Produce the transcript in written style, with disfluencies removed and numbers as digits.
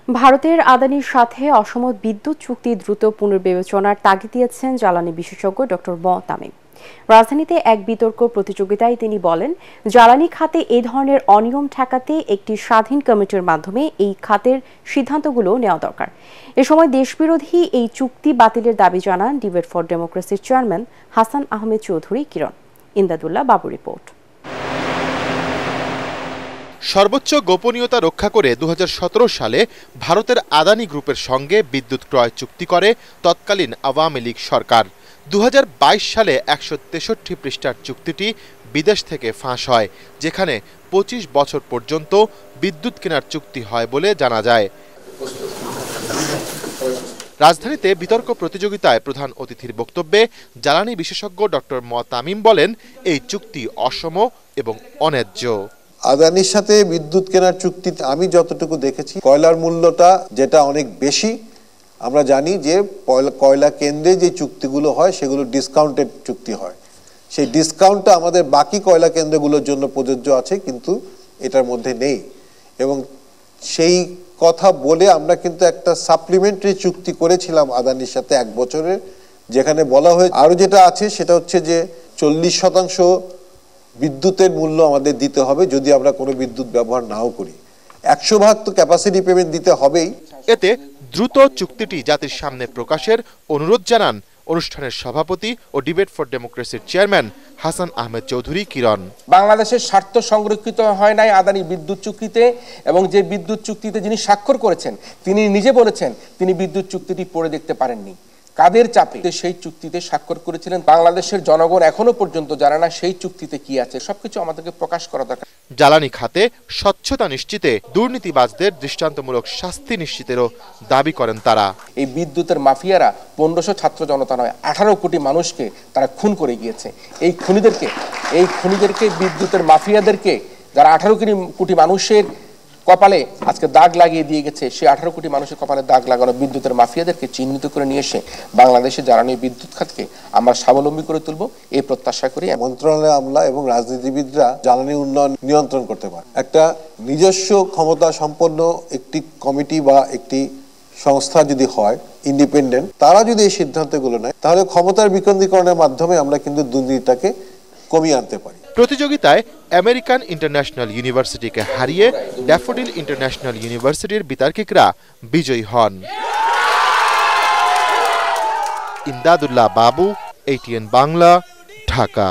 ভারতের আদানির সাথে অসমত বিদ্যুৎ চুক্তি দ্রুত পুনর্বিবেচনার তাগিদ দিয়েছেন জ্বালানি বিশেষজ্ঞ ডক্টর তামিম। রাজধানীতে এক বিতর্ক প্রতিযোগিতায় তিনি বলেন, জ্বালানি খাতে এই ধরনের অনিয়ম ঠেকাতে একটি স্বাধীন কমিটির মাধ্যমে এই খাতের সিদ্ধান্তগুলো নেওয়া দরকার। এ সময় দেশবিরোধী এই চুক্তি বাতিলের দাবি জানান ডিবেট ফর ডেমোক্রেসির চেয়ারম্যান হাসান আহমেদ চৌধুরী কিরণ। ইমদাদুল্লাহ বাবু রিপোর্ট। সর্বোচ্চ গোপনীয়তা রক্ষা করে ২০১৭ সালে ভারতের আদানি গ্রুপের সঙ্গে বিদ্যুৎ ক্রয় চুক্তি করে তৎকালীন আওয়ামী লীগ সরকার। ২০২২ সালে ১৬৩ পৃষ্ঠার চুক্তিটি বিদেশ থেকে ফাঁস হয়, যেখানে ২৫ বছর পর্যন্ত বিদ্যুৎ কেনার চুক্তি হয় বলে জানা যায়। রাজধানীতে বিতর্ক প্রতিযোগিতায় প্রধান অতিথির বক্তব্যে জ্বালানি বিশেষজ্ঞ ডক্টর তামিম বলেন, এই চুক্তি অসম এবং অন্যায্য। আদানির সাথে বিদ্যুৎ কেনার চুক্তিতে আমি যতটুকু দেখেছি, কয়লার মূল্যটা যেটা অনেক বেশি। আমরা জানি যে কয়লা কেন্দ্রে যে চুক্তিগুলো হয় সেগুলো ডিসকাউন্টেড চুক্তি হয়। সেই ডিসকাউন্টটা আমাদের বাকি কয়লা কেন্দ্রগুলোর জন্য প্রযোজ্য আছে, কিন্তু এটার মধ্যে নেই। এবং সেই কথা বলে আমরা কিন্তু একটা সাপ্লিমেন্টারি চুক্তি করেছিলাম আদানির সাথে ১ বছরের, যেখানে বলা হয় আরো যেটা আছে সেটা হচ্ছে যে ৪০% বিদ্যুতের মূল্য আমাদের দিতে হবে যদি আমরা কোনো বিদ্যুৎ ব্যবহার নাও করি। ১০০% তো ক্যাপাসিটি পেমেন্ট দিতে হবেই। এতে দ্রুত চুক্তিটি জাতির সামনে প্রকাশের অনুরোধ জানান অনুষ্ঠানের সভাপতি ও ডিবেট ফর ডেমোক্রেসির চেয়ারম্যান হাসান আহমেদ চৌধুরী কিরণ। বাংলাদেশের স্বার্থ সংরক্ষিত হয় নাই আদানি বিদ্যুৎ চুক্তিতে, এবং যে বিদ্যুৎ চুক্তিতে যিনি স্বাক্ষর করেছেন তিনি নিজে বলেছেন তিনি বিদ্যুৎ চুক্তিটি পড়ে দেখতে পারেননি। কাদের চাপে সেই চুক্তিতে স্বাক্ষর করেছিলেন বাংলাদেশের জনগণ এখনো পর্যন্ত জানে না সেই চুক্তিতে কি আছে। সবকিছু আমাদেরকে প্রকাশ করা দরকার। জ্বালানি খাতে স্বচ্ছতা নিশ্চিতে দুর্নীতিবাজদের দৃষ্টান্তমূলক শাস্তি নিশ্চিতেরও দাবি করেন তারা। এই বিদ্যুতের মাফিয়ারা ১৫০০ ছাত্র জনতা নয়, ১৮ কোটি মানুষকে তারা খুন করে গিয়েছে। এই খুনিদেরকে বিদ্যুতের মাফিয়াদেরকে, যারা ১৮ কোটি মানুষের কপালে আজকে দাগ লাগিয়ে দিয়ে গেছে, সেই ১৮ কোটি মানুষের কপালে দাগ লাগানো বিদ্যুতের মাফিয়াদেরকে চিহ্নিত করে নিয়ে এসে বাংলাদেশে জ্বালানি বিদ্যুৎ খাতকে আমরা স্বাবলম্বী করে তুলব, এই প্রত্যাশা করি। মন্ত্রণালয় আমলা এবং রাজনীতিবিদরা জ্বালানি উন্নয়ন নিয়ন্ত্রণ করতে পারে। একটা নিজস্ব ক্ষমতা সম্পন্ন একটি কমিটি বা একটি সংস্থা যদি হয় ইন্ডিপেন্ডেন্ট, তারা যদি এই সিদ্ধান্তগুলো নেয়, তাহলে ক্ষমতার বিকেন্দ্রীকরণের মাধ্যমে আমরা কিন্তু দুর্নীতিটাকে কমিয়ে আনতে পারি। প্রতিযোগিতায় আমেরিকান ইন্টারন্যাশনাল ইউনিভার্সিটিকে হারিয়ে ড্যাফোডিল ইন্টারন্যাশনাল ইউনিভার্সিটির বিতার্কিকরা বিজয়ী হন। ইমদাদুল্লাহ বাবু, ATN বাংলা, ঢাকা।